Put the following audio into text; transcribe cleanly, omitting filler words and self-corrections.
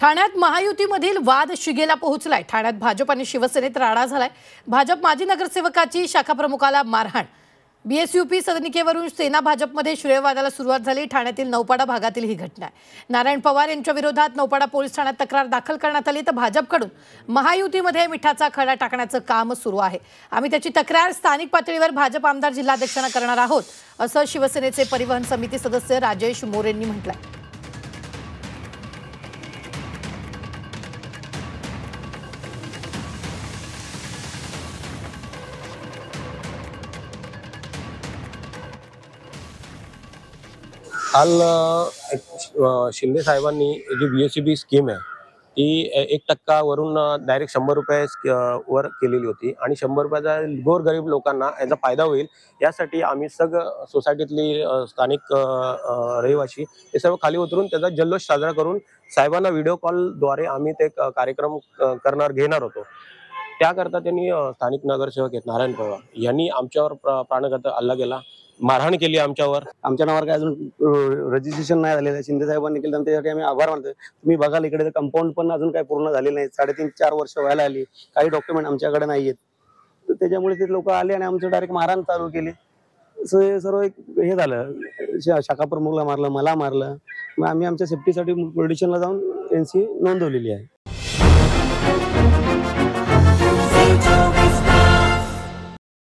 ठाण्यात महायुतीमधील वाद शिगेला पोहोचलाय। ठाण्यात भाजप आणि शिवसेनेत राडा झालाय। भाजप माजी नगरसेवकाची शाखा प्रमुखाला मारहाण। बीएसयूपी सदनिकेवरून सेना भाजपमध्ये श्रेयवादाला सुरुवात झाली। ठाण्यातील नौपाडा भागातील ही घटना आहे। नारायण पवार यांच्या विरोधात नौपाडा पोलीस ठाण्यात तक्रार दाखल करण्यात आली, तर भाजपकडून महायुतीमध्ये मिठाचा खडा टाकण्याचं काम सुरू आहे। आम्ही त्याची तक्रार स्थानिक पातळीवर भाजप आमदार जिल्हाध्यक्षांना करणार आहोत, असं शिवसेनेचे परिवहन समिती सदस्य राजेश मोरेंनी म्हटलंय। काल शिंदे साहेबांनी जी बीएसयूपी स्कीम आहे ती 1% वरून डायरेक्ट 100 रुपये वर केलेली होती आणि 100 रुपयाचा गोरगरीब लोकांना याचा फायदा होईल यासाठी आम्ही सगळं सोसायटीतली स्थानिक रहिवासी हे सर्व खाली उतरून त्याचा जल्लोष साजरा करून साहेबांना व्हिडिओ कॉलद्वारे आम्ही ते कार्यक्रम घेणार होतो। त्याकरता त्यांनी स्थानिक नगरसेवक आहेत नारायण पवार यांनी आमच्यावर प्राणघातक हल्ला केला, मारहाण केली आमच्यावर। आमच्या नावावर काय अजून रजिस्ट्रेशन नाही झालेलं आहे। शिंदे साहेबांनी केलं त्यासाठी आम्ही आभार मानतो। तुम्ही बघाल इकडे कंपाऊंड पण अजून काही पूर्ण झालेलं नाही, 3.5-4 वर्ष व्हायला आली, काही डॉक्युमेंट आमच्याकडे नाही आहेत। तर त्याच्यामुळे ते लोक आले आणि आमचं डायरेक्ट मारहाण चालू केली। सर्व एक हे झालं, शाखा प्रमुखला मारलं, मला मारलं। मग आम्ही आमच्या सेफ्टीसाठी पोलिस स्टेशनला जाऊन एनसी नोंदवलेली आहे।